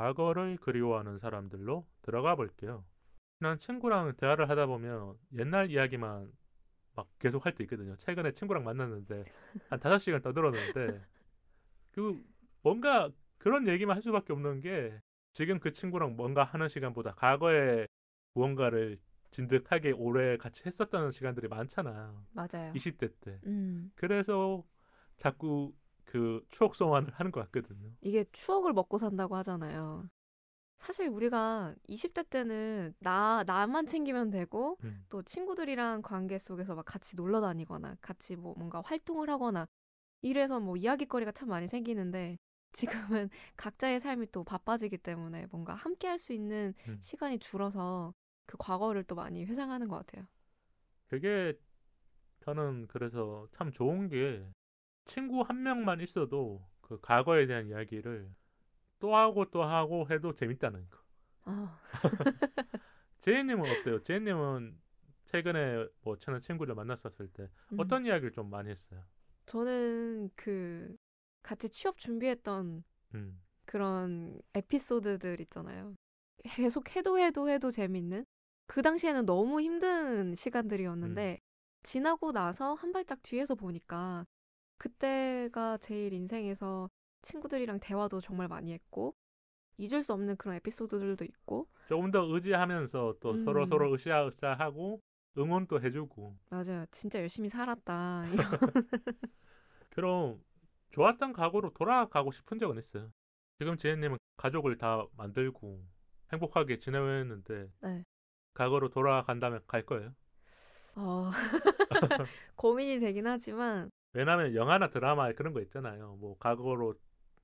과거를 그리워하는 사람들로 들어가 볼게요. 난 친구랑 대화를 하다 보면 옛날 이야기만 막 계속 할 때 있거든요. 최근에 친구랑 만났는데 한 5시간 떠들었는데 그 뭔가 그런 얘기만 할 수밖에 없는 게 지금 그 친구랑 뭔가 하는 시간보다 과거에 무언가를 진득하게 오래 같이 했었던 시간들이 많잖아요. 맞아요. 20대 때. 그래서 자꾸 그 추억 소환을 하는 것 같거든요. 이게 추억을 먹고 산다고 하잖아요. 사실 우리가 20대 때는 나만 챙기면 되고, 또 친구들이랑 관계 속에서 막 같이 놀러 다니거나, 같이 뭐 뭔가 활동을 하거나, 이래서 뭐 이야기거리가 참 많이 생기는데, 지금은 각자의 삶이 또 바빠지기 때문에 뭔가 함께 할 수 있는 시간이 줄어서 그 과거를 또 많이 회상하는 것 같아요. 그게 저는 그래서 참 좋은 게 친구 한 명만 있어도 그 과거에 대한 이야기를 또 하고 해도 재밌다는 거. 아, 제이님은 어때요? 제이님은 최근에 뭐 친한 친구를 만났었을 때 어떤 이야기를 좀 많이 했어요? 저는 같이 취업 준비했던 음, 그런 에피소드들 있잖아요. 계속 해도 재밌는? 그 당시에는 너무 힘든 음. 시간들이었는데, 지나고 나서 한 발짝 뒤에서 보니까, 그때가 제일 인생에서 친구들이랑 대화도 정말 많이 했고, 잊을 수 없는 그런 에피소드들도 있고, 조금 더 의지하면서 또 서로 으쌰으쌰하고 응원도 해주고 맞아요. 진짜 열심히 살았다. 이런. 그럼 좋았던 과거로 돌아가고 싶은 적은 있어요? 지금 지혜님은 가족을 다 만들고 행복하게 지내왔는데 네. 과거로 돌아간다면 갈 거예요? 어, 고민이 되긴 하지만, 왜냐면 영화나 드라마에 그런 거 있잖아요. 뭐 과거로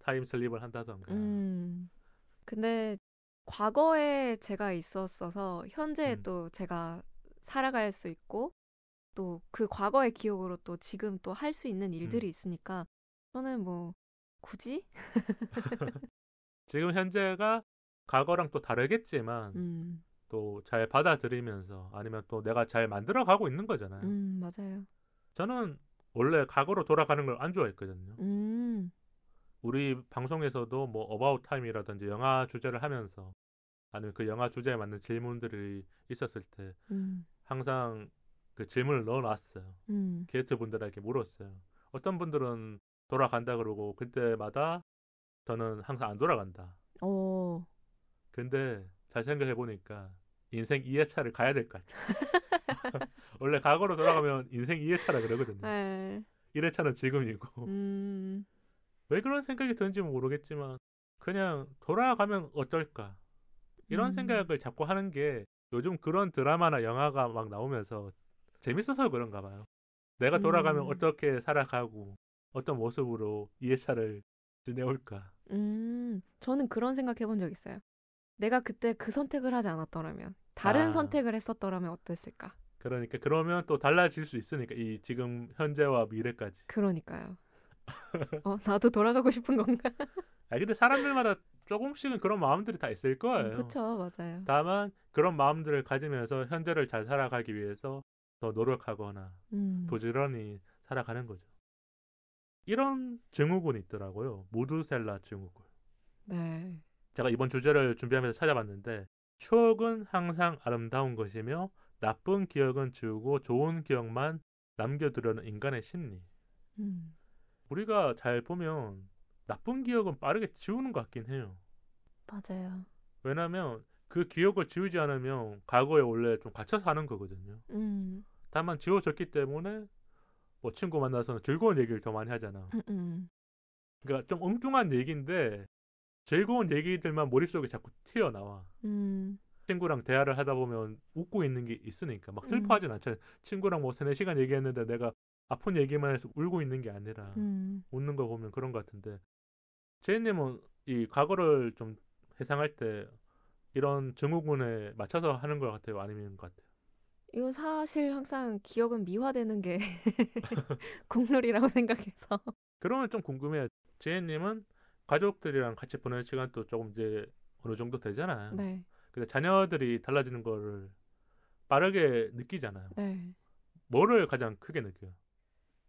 타임슬립을 한다던가. 근데 과거에 제가 있었어서 현재에 음, 또 제가 살아갈 수 있고 또 그 과거의 기억으로 또 지금 또 할 수 있는 음. 일들이 있으니까 저는 뭐 굳이? 지금 현재가 과거랑 또 다르겠지만 음, 또 잘 받아들이면서 아니면 또 내가 잘 만들어 가고 있는 거잖아요. 맞아요. 저는 원래 과거로 돌아가는 걸 안 좋아했거든요. 음, 우리 방송에서도 뭐 어바웃 타임이라든지 영화 주제를 하면서 아니면 그 영화 주제에 맞는 질문들이 있었을 때 음, 항상 그 질문을 넣어놨어요. 음, 게스트 분들에게 물었어요. 어떤 분들은 돌아간다 그러고 그때마다 저는 항상 안 돌아간다. 어, 근데 잘 생각해 보니까 인생 2회차를 가야 될 것 같아요. 원래 과거로 돌아가면 인생 2회차라 그러거든요. 에, 1회차는 지금이고. 음, 왜 그런 생각이 드는지 모르겠지만 그냥 돌아가면 어떨까? 이런 음, 생각을 자꾸 하는 게 요즘 그런 드라마나 영화가 막 나오면서 재밌어서 그런가 봐요. 내가 돌아가면 음, 어떻게 살아가고 어떤 모습으로 2회차를 지내올까? 저는 그런 생각 해본 적 있어요. 내가 그때 그 선택을 하지 않았더라면, 다른 아, 선택을 했었더라면 어땠을까? 그러니까 그러면 또 달라질 수 있으니까 이 지금 현재와 미래까지. 그러니까요. 나도 돌아가고 싶은 건가? 아 근데 사람들마다 조금씩은 그런 마음들이 다 있을 거예요. 그쵸, 맞아요. 다만 그런 마음들을 가지면서 현재를 잘 살아가기 위해서 더 노력하거나 음, 부지런히 살아가는 거죠. 이런 증후군이 있더라고요. 무드셀라 증후군. 네. 제가 이번 주제를 준비하면서 찾아봤는데 추억은 항상 아름다운 것이며 나쁜 기억은 지우고 좋은 기억만 남겨두려는 인간의 심리. 음, 우리가 잘 보면 나쁜 기억은 빠르게 지우는 것 같긴 해요. 맞아요. 왜냐하면 그 기억을 지우지 않으면 과거에 원래 좀 갇혀 사는 거거든요. 음, 다만 지워졌기 때문에 뭐 친구 만나서는 즐거운 얘기를 더 많이 하잖아. 음, 음, 그러니까 좀 엉뚱한 얘기인데 즐거운 얘기들만 머릿속에 자꾸 튀어나와. 음, 친구랑 대화를 하다 보면 웃고 있는 게 있으니까 막 음, 슬퍼하진 않잖아요. 친구랑 뭐 3-4시간 얘기했는데 내가 아픈 얘기만 해서 울고 있는 게 아니라 음. 웃는 거 보면 그런 것 같은데 제이님은 이 과거를 좀 회상할 때 이런 증후군에 맞춰서 하는 것 같아요? 아니면 것 같아요? 이거 사실 항상 기억은 미화되는 게 국룰이라고 생각해서. 그러면 좀 궁금해요. 제이님은 가족들이랑 같이 보내는 시간도 조금 이제 어느 정도 되잖아요. 네, 근데 자녀들이 달라지는 거를 빠르게 느끼잖아요. 네. 뭐를 가장 크게 느껴요?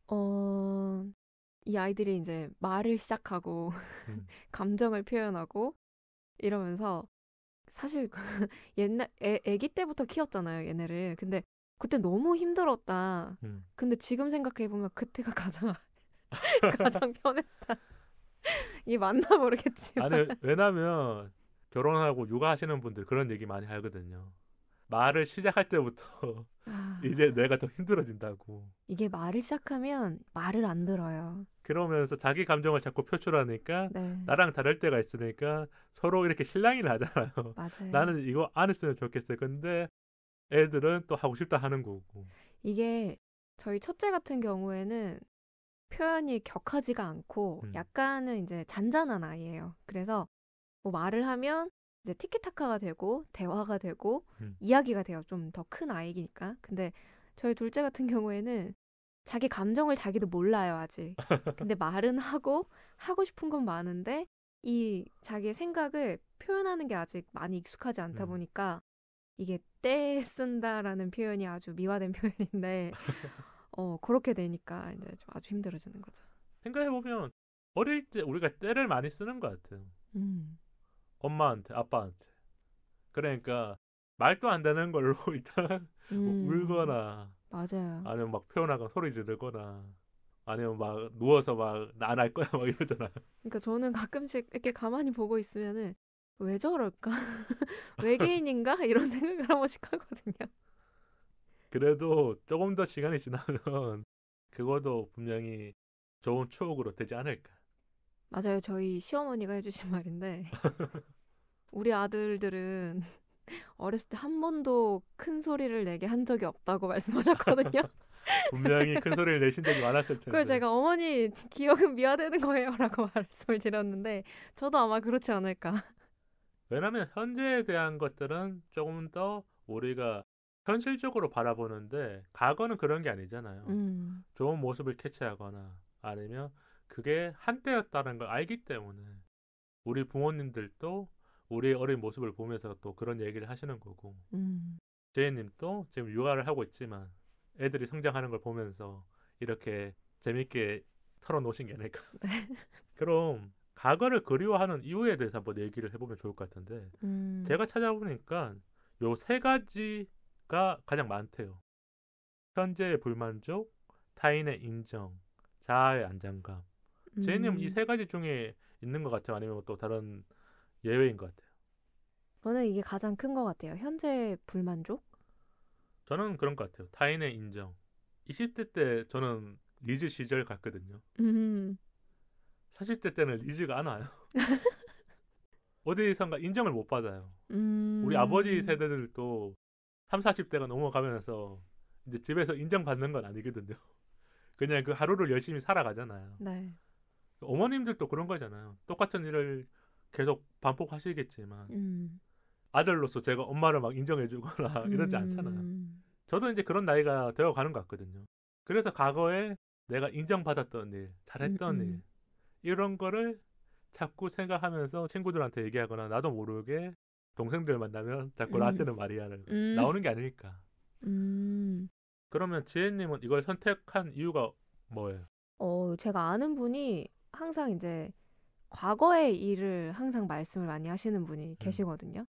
어, 이 아이들이 이제 말을 시작하고, 음, 감정을 표현하고, 이러면서 사실 옛날 애기 때부터 키웠잖아요, 얘네를. 근데 그때 너무 힘들었다. 근데 지금 생각해보면 그때가 가장 편했다. 이게 맞나 모르겠지만. 아니, 왜냐면 결혼하고 육아하시는 분들 그런 얘기 많이 하거든요. 말을 시작할 때부터 이제 내가 더 힘들어진다고. 이게 말을 시작하면 말을 안 들어요. 그러면서 자기 감정을 자꾸 표출하니까 네. 나랑 다를 때가 있으니까 서로 이렇게 실랑이를 하잖아요. 맞아요. 나는 이거 안 했으면 좋겠어요. 근데 애들은 또 하고 싶다 하는 거고. 이게 저희 첫째 같은 경우에는 표현이 격하지가 않고 약간은 이제 잔잔한 아이예요. 그래서 뭐 말을 하면 이제 티키타카가 되고 대화가 되고 이야기가 돼요. 좀 더 큰 아이니까. 근데 저희 둘째 같은 경우에는 자기 감정을 자기도 몰라요, 아직. 근데 말은 하고 싶은 건 많은데 이 자기의 생각을 표현하는 게 아직 많이 익숙하지 않다 보니까 이게 떼 쓴다라는 표현이 아주 미화된 표현인데 그렇게 되니까 이제 좀 아주 힘들어지는 거죠. 생각해보면 어릴 때 우리가 떼를 많이 쓰는 것 같아요. 엄마한테, 아빠한테. 그러니까 말도 안 되는 걸로 일단 울거나 맞아요. 아니면 막 표현하거나 소리 지르거나 아니면 막 누워서 막 안 할 거야 막 이러잖아요. 그러니까 저는 가끔씩 이렇게 가만히 보고 있으면은 왜 저럴까? 외계인인가? 이런 생각을 한 번씩 하거든요. 그래도 조금 더 시간이 지나면 그것도 분명히 좋은 추억으로 되지 않을까. 맞아요. 저희 시어머니가 해주신 말인데 우리 아들들은 어렸을 때 한 번도 큰 소리를 내게 한 적이 없다고 말씀하셨거든요. 분명히 큰 소리를 내신 적이 많았을 텐데. 그래서 제가 어머니 기억은 미화되는 거예요 라고 말씀을 드렸는데 저도 아마 그렇지 않을까. 왜냐하면 현재에 대한 것들은 조금 더 우리가 현실적으로 바라보는데 과거는 그런 게 아니잖아요. 좋은 모습을 캐치하거나 아니면 그게 한때였다는 걸 알기 때문에 우리 부모님들도 우리의 어린 모습을 보면서 또 그런 얘기를 하시는 거고 제이님도 지금 육아를 하고 있지만 애들이 성장하는 걸 보면서 이렇게 재밌게 털어놓으신 게 아닐까. 그럼 과거를 그리워하는 이유에 대해서 한번 얘기를 해보면 좋을 것 같은데 제가 찾아보니까 요 3가지가 가장 많대요. 현재의 불만족, 타인의 인정, 자아의 안정감. 제이님 이 3가지 중에 있는 것 같아요? 아니면 또 다른 예외인 것 같아요? 저는 이게 가장 큰 것 같아요. 현재 불만족? 저는 그런 것 같아요. 타인의 인정. 20대 때 저는 리즈 시절 같거든요. 40대 때는 리즈가 안 와요. 어디선가 인정을 못 받아요. 우리 아버지 세대들도 30, 40대가 넘어가면서 이제 집에서 인정받는 건 아니거든요. 그냥 그 하루를 열심히 살아가잖아요. 네. 어머님들도 그런 거잖아요. 똑같은 일을 계속 반복하시겠지만 아들로서 제가 엄마를 막 인정해주거나 이러지 않잖아요. 저도 이제 그런 나이가 되어가는 것 같거든요. 그래서 과거에 내가 인정받았던 일, 잘했던 일 이런 거를 자꾸 생각하면서 친구들한테 얘기하거나 나도 모르게 동생들 만나면 자꾸 나한테는 말이야를 나오는 게 아닐까. 그러면 지혜님은 이걸 선택한 이유가 뭐예요? 제가 아는 분이 항상 이제 과거의 일을 항상 말씀을 많이 하시는 분이 계시거든요.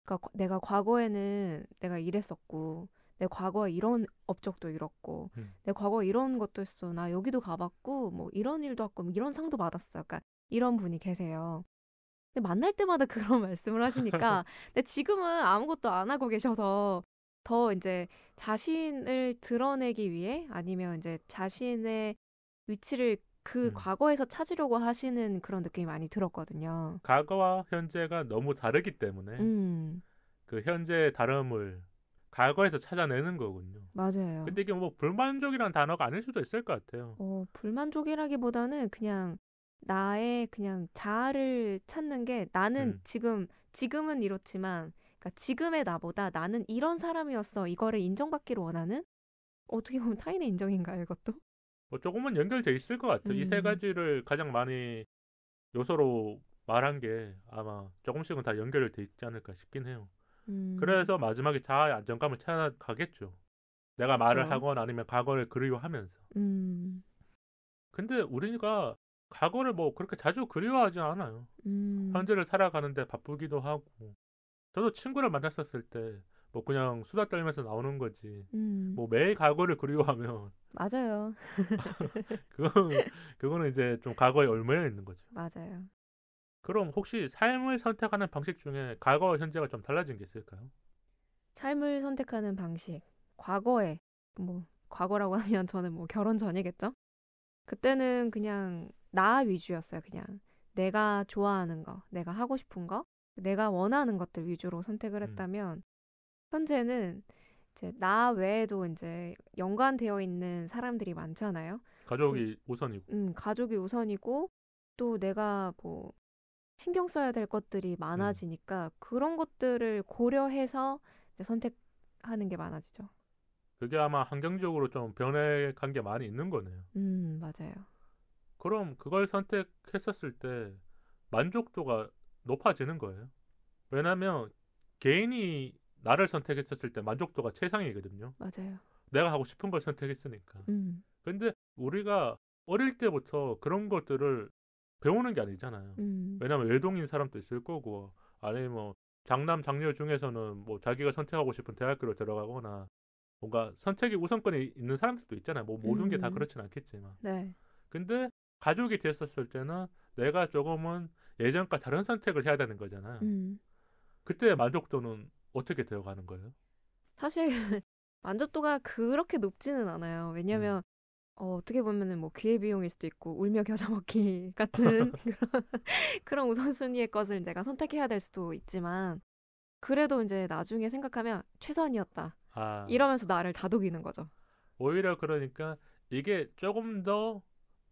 그러니까 내가 과거에는 내가 이랬었고 내 과거에 이런 업적도 이뤘고 내 과거에 이런 것도 했어. 나 여기도 가봤고 뭐 이런 일도 했고 뭐 이런 상도 받았어. 그러니까 이런 분이 계세요. 근데 만날 때마다 그런 말씀을 하시니까 근데 지금은 아무것도 안 하고 계셔서 더 이제 자신을 드러내기 위해 아니면 이제 자신의 위치를 그 과거에서 찾으려고 하시는 그런 느낌이 많이 들었거든요. 과거와 현재가 너무 다르기 때문에 그 현재의 다름을 과거에서 찾아내는 거군요. 맞아요. 근데 이게 뭐 불만족이라는 단어가 아닐 수도 있을 것 같아요. 불만족이라기보다는 그냥 나의 그냥 자아를 찾는 게 나는 지금은 이렇지만 그러니까 지금의 나보다 나는 이런 사람이었어. 이거를 인정받기를 원하는 어떻게 보면 타인의 인정인가요, 이것도? 뭐 조금은 연결돼 있을 것 같아요. 이 3가지를 가장 많이 요소로 말한 게 아마 조금씩은 다 연결돼 있지 않을까 싶긴 해요. 그래서 마지막에 자아의 안정감을 찾아가겠죠. 내가 말을 하거나 아니면 과거를 그리워하면서. 근데 우리가 과거를 뭐 그렇게 자주 그리워하지 않아요. 현재를 살아가는데 바쁘기도 하고. 저도 친구를 만났었을 때 뭐 그냥 수다 떨면서 나오는 거지. 뭐 매일 과거를 그리워하면 맞아요. 그거는 이제 좀 과거에 얽매여 있는 거죠. 맞아요. 그럼 혹시 삶을 선택하는 방식 중에 과거와 현재가 좀 달라진 게 있을까요? 삶을 선택하는 방식. 과거에 뭐 과거라고 하면 저는 뭐 결혼 전이겠죠? 그때는 그냥 나 위주였어요. 그냥 내가 좋아하는 거, 내가 하고 싶은 거, 내가 원하는 것들 위주로 선택을 했다면 현재는 이제 나 외에도 이제 연관되어 있는 사람들이 많잖아요. 가족이 우선이고. 가족이 우선이고 또 내가 뭐 신경 써야 될 것들이 많아지니까 그런 것들을 고려해서 이제 선택하는 게 많아지죠. 그게 아마 환경적으로 좀 변해간 게 많이 있는 거네요. 맞아요. 그럼 그걸 선택했었을 때 만족도가 높아지는 거예요. 왜냐면 개인이 나를 선택했었을 때 만족도가 최상이거든요. 맞아요. 내가 하고 싶은 걸 선택했으니까. 근데 우리가 어릴 때부터 그런 것들을 배우는 게 아니잖아요. 왜냐면 외동인 사람도 있을 거고, 아니면 뭐 장남 장녀 중에서는 뭐 자기가 선택하고 싶은 대학교로 들어가거나 뭔가 선택의 우선권이 있는 사람들도 있잖아요. 뭐 모든 게 다 그렇진 않겠지만. 네. 근데 가족이 됐었을 때는 내가 조금은 예전과 다른 선택을 해야 되는 거잖아요. 그때 만족도는 어떻게 되어가는 거예요? 사실 만족도가 그렇게 높지는 않아요. 왜냐면 어떻게 보면은 뭐 기회비용일 수도 있고 울며 겨자 먹기 같은 그런 우선순위의 것을 내가 선택해야 될 수도 있지만 그래도 이제 나중에 생각하면 최선이었다. 이러면서 나를 다독이는 거죠. 오히려 그러니까 이게 조금 더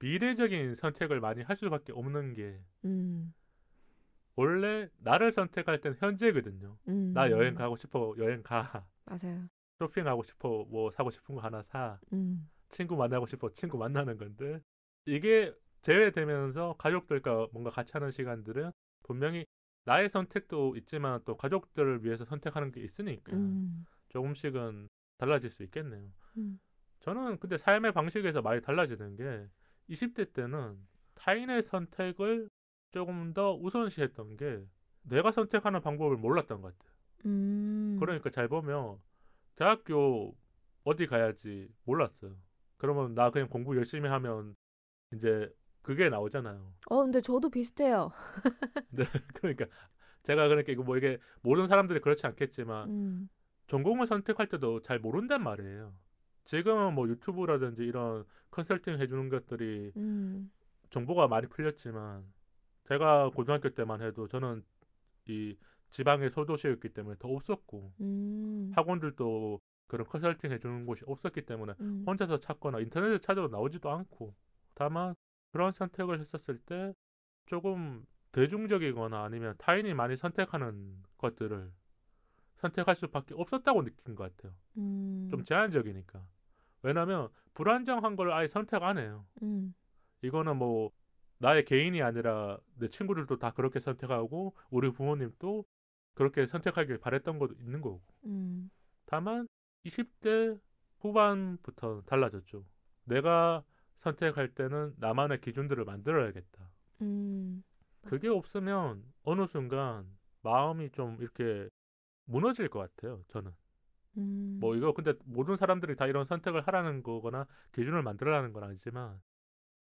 미래적인 선택을 많이 할 수밖에 없는 게 원래 나를 선택할 땐 현재거든요. 나 여행 가고 싶어, 여행 가. 맞아요. 쇼핑하고 싶어, 뭐 사고 싶은 거 하나 사. 친구 만나고 싶어, 친구 만나는 건데 이게 제외되면서 가족들과 뭔가 같이 하는 시간들은 분명히 나의 선택도 있지만 또 가족들을 위해서 선택하는 게 있으니까 조금씩은 달라질 수 있겠네요. 저는 근데 삶의 방식에서 많이 달라지는 게 20대 때는 타인의 선택을 조금 더 우선시했던 게 내가 선택하는 방법을 몰랐던 것 같아요. 그러니까 잘 보면 대학교 어디 가야지 몰랐어요. 그러면 나 그냥 공부 열심히 하면 이제 그게 나오잖아요. 근데 저도 비슷해요. 네, 그러니까 제가 그러니까 이거 뭐 이게 모든 사람들이 그렇지 않겠지만 전공을 선택할 때도 잘 모른단 말이에요. 지금은 뭐 유튜브라든지 이런 컨설팅 해주는 것들이 정보가 많이 풀렸지만 제가 고등학교 때만 해도 저는 이 지방의 소도시였기 때문에 더 없었고 학원들도 그런 컨설팅 해주는 곳이 없었기 때문에 혼자서 찾거나 인터넷에 찾아도 나오지도 않고 다만 그런 선택을 했었을 때 조금 대중적이거나 아니면 타인이 많이 선택하는 것들을 선택할 수밖에 없었다고 느낀 것 같아요. 좀 제한적이니까. 왜냐면 불안정한 걸 아예 선택 안 해요. 이거는 뭐 나의 개인이 아니라 내 친구들도 다 그렇게 선택하고 우리 부모님도 그렇게 선택하길 바랬던 것도 있는 거고. 다만 20대 후반부터 달라졌죠. 내가 선택할 때는 나만의 기준들을 만들어야겠다. 그게 없으면 어느 순간 마음이 좀 이렇게 무너질 것 같아요. 저는. 뭐 이거 근데 모든 사람들이 다 이런 선택을 하라는 거거나 기준을 만들어라는 건 아니지만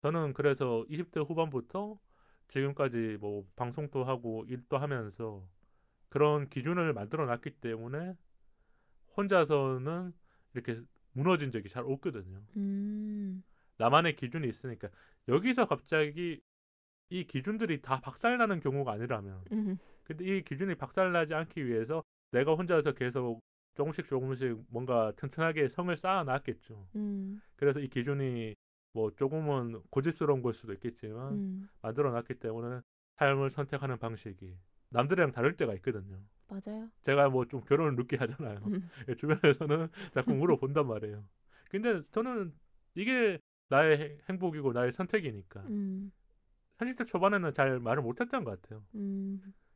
저는 그래서 20대 후반부터 지금까지 뭐 방송도 하고 일도 하면서 그런 기준을 만들어 놨기 때문에 혼자서는 이렇게 무너진 적이 잘 없거든요. 나만의 기준이 있으니까 여기서 갑자기 이 기준들이 다 박살나는 경우가 아니라면 근데 이 기준이 박살나지 않기 위해서 내가 혼자서 계속 조금씩 뭔가 튼튼하게 성을 쌓아놨겠죠. 그래서 이 기준이 뭐 조금은 고집스러운 걸 수도 있겠지만 만들어놨기 때문에 삶을 선택하는 방식이 남들이랑 다를 때가 있거든요. 맞아요. 제가 뭐 좀 결혼을 늦게 하잖아요. 주변에서는 자꾸 물어본단 말이에요. 근데 저는 이게 나의 행복이고 나의 선택이니까 30대 초반에는 잘 말을 못했던 것 같아요.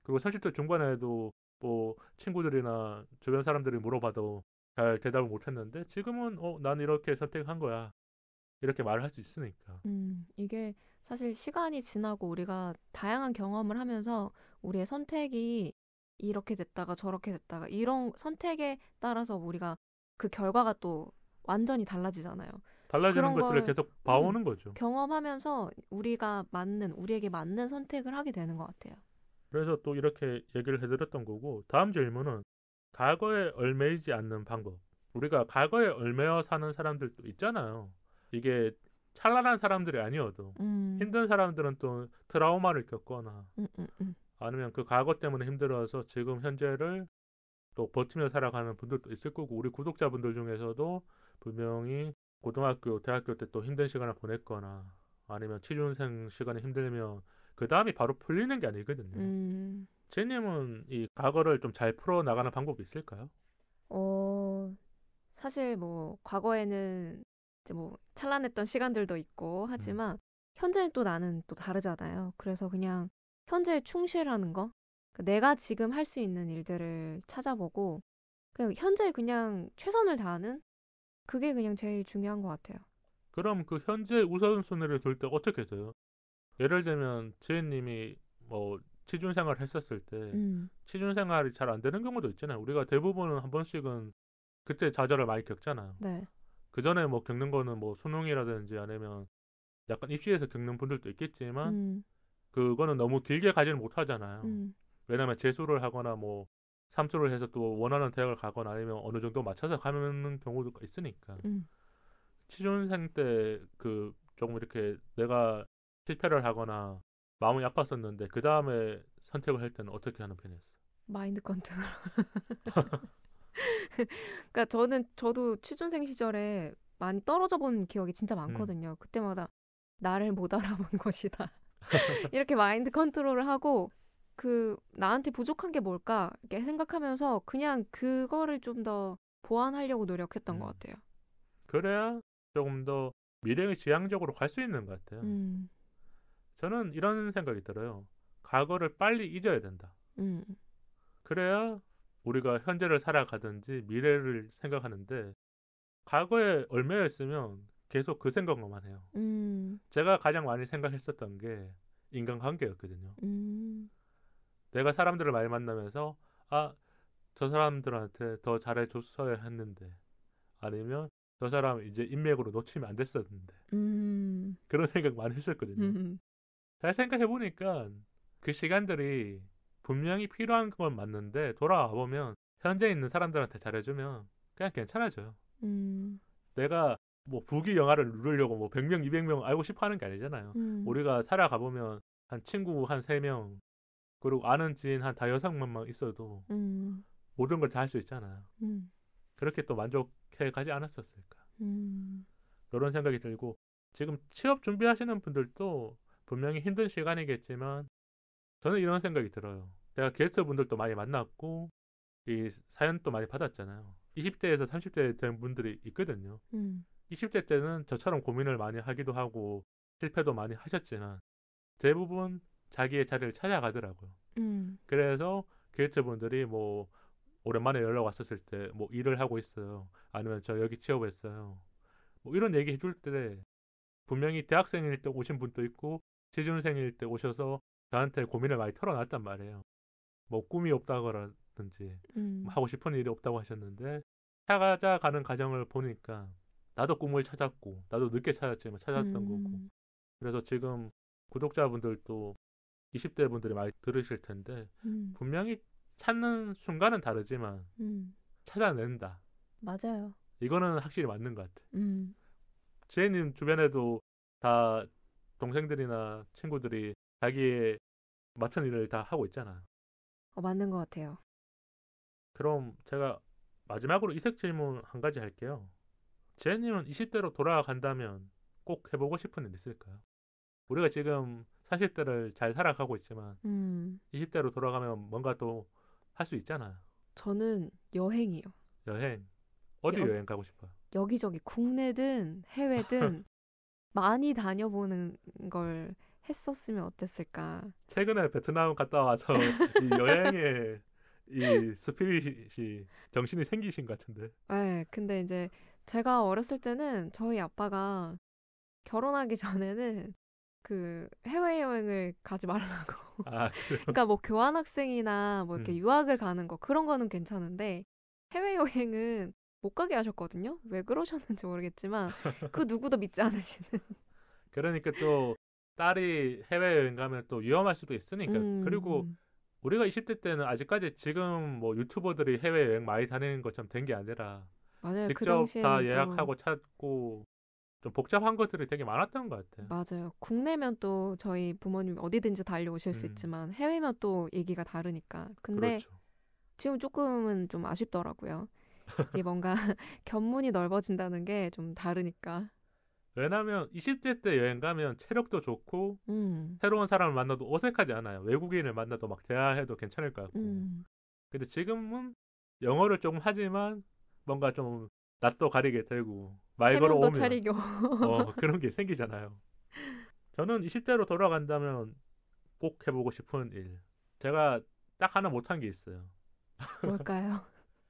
그리고 30대 중반에도 뭐 친구들이나 주변 사람들이 물어봐도 잘 대답을 못했는데 지금은 난 이렇게 선택한 거야. 이렇게 말을 할 수 있으니까. 이게 사실 시간이 지나고 우리가 다양한 경험을 하면서 우리의 선택이 이렇게 됐다가 저렇게 됐다가 이런 선택에 따라서 우리가 그 결과가 또 완전히 달라지잖아요. 달라지는 그런 것들을 걸 계속 봐오는 거죠. 경험하면서 우리에게 맞는 선택을 하게 되는 것 같아요. 그래서 또 이렇게 얘기를 해드렸던 거고, 다음 질문은 과거에 얽매이지 않는 방법. 우리가 과거에 얽매여 사는 사람들도 있잖아요. 이게 찬란한 사람들이 아니어도 힘든 사람들은 또 트라우마를 겪거나 아니면 그 과거 때문에 힘들어서 지금 현재를 또 버티며 살아가는 분들도 있을 거고, 우리 구독자분들 중에서도 분명히 고등학교, 대학교 때 또 힘든 시간을 보냈거나 아니면 취준생 시간이 힘들면 그 다음이 바로 풀리는 게 아니거든요. 제님은 이 과거를 좀 잘 풀어 나가는 방법이 있을까요? 사실 뭐 과거에는 이제 뭐 찬란했던 시간들도 있고 하지만 현재는 또 나는 또 다르잖아요. 그래서 그냥 현재에 충실하는 거, 내가 지금 할 수 있는 일들을 찾아보고 그냥 현재에 그냥 최선을 다하는 그게 그냥 제일 중요한 것 같아요. 그럼 그 현재 우선순위를 둘 때 어떻게 돼요? 예를 들면 지혜님이 뭐 취준 생활을 했었을 때 취준 생활이 잘 안 되는 경우도 있잖아요. 우리가 대부분은 한 번씩은 그때 좌절을 많이 겪잖아요. 네. 그 전에 뭐 겪는 거는 뭐 수능이라든지 아니면 약간 입시에서 겪는 분들도 있겠지만 그거는 너무 길게 가지는 못하잖아요. 왜냐면 재수를 하거나 뭐 삼수를 해서 또 원하는 대학을 가거나 아니면 어느 정도 맞춰서 가는 경우도 있으니까. 취준생 때 그 조금 이렇게 내가 실패를 하거나 마음이 아팠었는데 그 다음에 선택을 할 때는 어떻게 하는 편이었어요? 마인드 컨트롤. 그러니까 저도 취준생 시절에 많이 떨어져 본 기억이 진짜 많거든요. 그때마다 나를 못 알아본 것이다. 이렇게 마인드 컨트롤을 하고 나한테 부족한 게 뭘까 이렇게 생각하면서 그냥 그거를 좀 더 보완하려고 노력했던 것 같아요. 그래야 조금 더 미래의 지향적으로 갈 수 있는 것 같아요. 저는 이런 생각이 들어요. 과거를 빨리 잊어야 된다. 그래야 우리가 현재를 살아가든지 미래를 생각하는데 과거에 얽매여 있으면 계속 그 생각만 해요. 제가 가장 많이 생각했었던 게 인간관계였거든요. 내가 사람들을 많이 만나면서 저 사람들한테 더 잘해줬어야 했는데 아니면 저 사람 이제 인맥으로 놓치면 안 됐었는데 그런 생각 많이 했었거든요. 잘 생각해보니까 그 시간들이 분명히 필요한 건 맞는데 돌아와 보면 현재 있는 사람들한테 잘해주면 그냥 괜찮아져요. 내가 뭐 부귀 영화를 누리려고 뭐 100명, 200명 알고 싶어 하는 게 아니잖아요. 우리가 살아가 보면 한 친구 한 3명 그리고 아는 지인 한 5-6명만 있어도 모든 걸 다 할 수 있잖아요. 그렇게 또 만족해 가지 않았었을까. 이런 생각이 들고 지금 취업 준비하시는 분들도 분명히 힘든 시간이겠지만 저는 이런 생각이 들어요. 제가 게스트 분들도 많이 만났고 이 사연도 많이 받았잖아요. 20대에서 30대 된 분들이 있거든요. 20대 때는 저처럼 고민을 많이 하기도 하고 실패도 많이 하셨지만 대부분 자기의 자리를 찾아가더라고요. 그래서 게스트 분들이 뭐 오랜만에 연락 왔었을 때 뭐 일을 하고 있어요. 아니면 저 여기 취업했어요. 뭐 이런 얘기 해줄 때 분명히 대학생일 때 오신 분도 있고 취준생일 때 오셔서 저한테 고민을 많이 털어놨단 말이에요. 뭐 꿈이 없다거라든지 뭐 하고 싶은 일이 없다고 하셨는데 찾아가는 과정을 보니까 나도 꿈을 찾았고 나도 늦게 찾았지만 찾았던 거고 그래서 지금 구독자분들도 20대 분들이 많이 들으실 텐데 분명히 찾는 순간은 다르지만 찾아낸다. 맞아요. 이거는 확실히 맞는 것 같아. 지혜님 주변에도 다 동생들이나 친구들이 자기의 맡은 일을 다 하고 있잖아요. 맞는 것 같아요. 그럼 제가 마지막으로 이색 질문 한 가지 할게요. 지혜님은 20대로 돌아간다면 꼭 해보고 싶은 일 있을까요? 우리가 지금 40대를 잘 살아가고 있지만 20대로 돌아가면 뭔가 또 할 수 있잖아요. 저는 여행이요. 여행. 어디 여행 가고 싶어요? 여기저기 국내든 해외든 많이 다녀보는 걸 했었으면 어땠을까. 최근에 베트남 갔다 와서 이 여행에 이 스피릿이 정신이 생기신 것 같은데. 네, 근데 이제 제가 어렸을 때는 저희 아빠가 결혼하기 전에는 그 해외여행을 가지 말라고. 아, 그러니까 뭐 교환학생이나 뭐 이렇게 음. 유학을 가는 거 그런 거는 괜찮은데 해외여행은 못 가게 하셨거든요. 왜 그러셨는지 모르겠지만 그 누구도 믿지 않으시는. 그러니까 또 딸이 해외여행 가면 또 위험할 수도 있으니까. 그리고 우리가 20대 때는 아직까지 지금 뭐 유튜버들이 해외여행 많이 다니는 것처럼 된 게 아니라 맞아요. 그 직접 다 당시에는 또 예약하고 찾고 좀 복잡한 것들이 되게 많았던 것 같아요. 맞아요. 국내면 또 저희 부모님 어디든지 달려오실 수 음, 있지만 해외면 또 얘기가 다르니까. 근데 그렇죠. 지금 조금은 좀 아쉽더라고요. 이게 뭔가 견문이 넓어진다는 게 좀 다르니까. 왜냐면 20대 때 여행 가면 체력도 좋고 음, 새로운 사람을 만나도 어색하지 않아요. 외국인을 만나도 막 대화해도 괜찮을 것 같고. 음. 근데 지금은 영어를 조금 하지만 뭔가 좀 낯도 가리게 되고 말 체면도 걸어오면 차리고. 그런 게 생기잖아요. 저는 20대로 돌아간다면 꼭 해보고 싶은 일. 제가 딱 하나 못한 게 있어요. 뭘까요?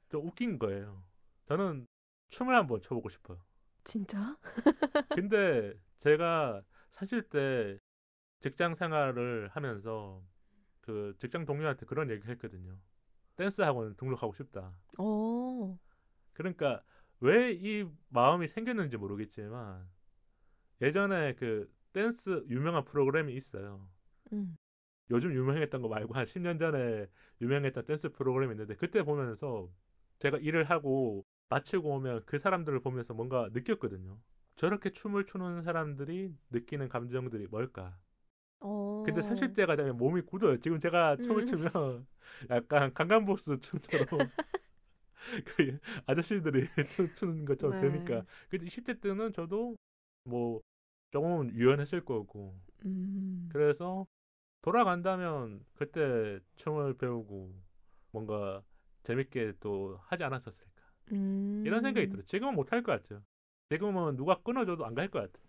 좀 웃긴 거예요. 저는 춤을 한번 춰보고 싶어요. 진짜? 근데 제가 사실 때 직장 생활을 하면서 그 직장 동료한테 그런 얘기를 했거든요. 댄스 학원 등록하고 싶다. 오, 그러니까 왜 이 마음이 생겼는지 모르겠지만 예전에 그 댄스 유명한 프로그램이 있어요. 음, 요즘 유명했던 거 말고 한 10년 전에 유명했던 댄스 프로그램이 있는데 그때 보면서 제가 일을 하고 마치고 오면 그 사람들을 보면서 뭔가 느꼈거든요. 저렇게 춤을 추는 사람들이 느끼는 감정들이 뭘까? 근데 오, 30대가 되면 몸이 굳어요. 지금 제가 춤을 음, 추면 약간 강간보스 춤처럼 그 아저씨들이 추는 것처럼 네, 되니까. 근데 20대 때는 저도 뭐 조금 유연했을 거고. 음, 그래서 돌아간다면 그때 춤을 배우고 뭔가 재밌게 또 하지 않았었을까. 이런 생각이 음. 들어요. 지금은 못할 것 같아요. 지금은 누가 끊어줘도 안 갈 것 같아요.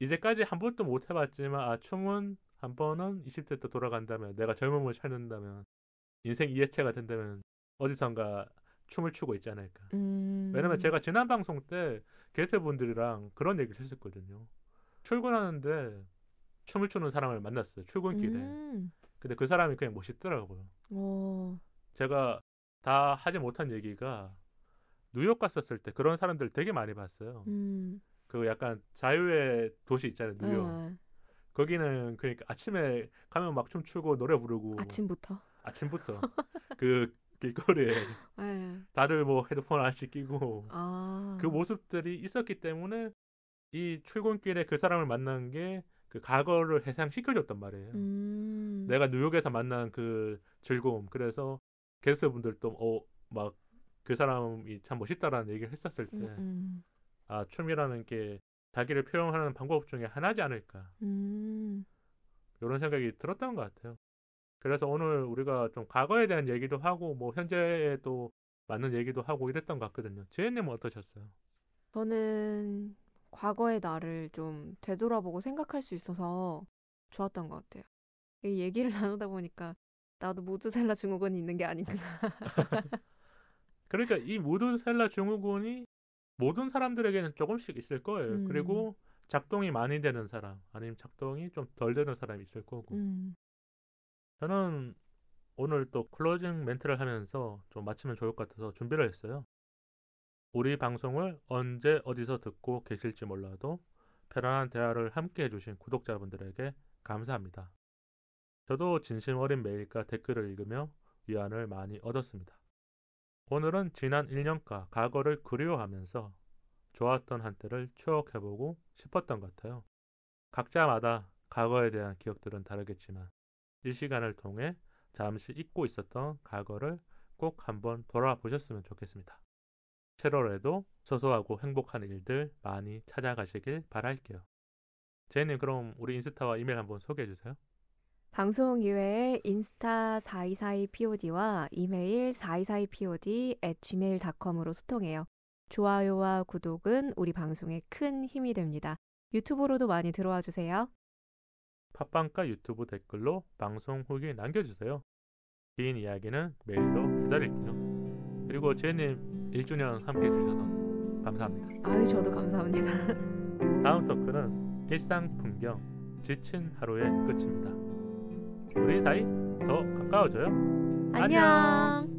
이제까지 한 번도 못 해봤지만 춤은 한 번은 20대 때 돌아간다면 내가 젊음을 찾는다면 인생 이해체가 된다면 어디선가 춤을 추고 있지 않을까. 왜냐면 음, 제가 지난 방송 때 게스트분들이랑 그런 얘기를 했었거든요. 출근하는데 춤을 추는 사람을 만났어요. 출근길에. 음, 근데 그 사람이 그냥 멋있더라고요. 오, 제가 다 하지 못한 얘기가 뉴욕 갔었을 때 그런 사람들 되게 많이 봤어요. 음, 그 약간 자유의 도시 있잖아요, 뉴욕. 네. 거기는 그러니까 아침에 가면 막 춤추고 노래 부르고 아침부터. 아침부터 그 길거리에 네. 다들 뭐 헤드폰 하나씩 끼고 그 아, 모습들이 있었기 때문에 이 출근길에 그 사람을 만난 게 그 과거를 해상시켜줬단 말이에요. 음, 내가 뉴욕에서 만난 그 즐거움. 그래서 게스트분들도 막 그 사람이 참 멋있다라는 얘기를 했었을 음, 때 음, 춤이라는 게 자기를 표현하는 방법 중에 하나지 않을까. 음. 이런 생각이 들었던 것 같아요. 그래서 오늘 우리가 좀 과거에 대한 얘기도 하고 뭐 현재에 또 맞는 얘기도 하고 이랬던 것 같거든요. 지혜님은 어떠셨어요? 저는 과거의 나를 좀 되돌아보고 생각할 수 있어서 좋았던 것 같아요. 이 얘기를 나누다 보니까 나도 무드셀라 증후군이 있는 게 아닌가. 그러니까 이 무드셀라 증후군이 모든 사람들에게는 조금씩 있을 거예요. 음, 그리고 작동이 많이 되는 사람, 아니면 작동이 좀 덜 되는 사람이 있을 거고. 음, 저는 오늘 또 클로징 멘트를 하면서 좀 마치면 좋을 것 같아서 준비를 했어요. 우리 방송을 언제 어디서 듣고 계실지 몰라도 편안한 대화를 함께 해주신 구독자분들에게 감사합니다. 저도 진심 어린 메일과 댓글을 읽으며 위안을 많이 얻었습니다. 오늘은 지난 1년가 과거를 그리워하면서 좋았던 한때를 추억해보고 싶었던 것 같아요. 각자마다 과거에 대한 기억들은 다르겠지만 이 시간을 통해 잠시 잊고 있었던 과거를 꼭 한번 돌아보셨으면 좋겠습니다. 7월에도 소소하고 행복한 일들 많이 찾아가시길 바랄게요. 제이님 그럼 우리 인스타와 이메일 한번 소개해주세요. 방송 이외에 인스타 4242POD와 이메일 4242POD@gmail.com으로 소통해요. 좋아요와 구독은 우리 방송에 큰 힘이 됩니다. 유튜브로도 많이 들어와 주세요. 팟빵과 유튜브 댓글로 방송 후기 남겨주세요. 긴 이야기는 메일로 기다릴게요. 그리고 제이님 1주년 함께 해주셔서 감사합니다. 아유, 저도 감사합니다. 다음 토크는 일상 풍경, 지친 하루의 끝입니다. 우리 사이 더 가까워져요. 안녕.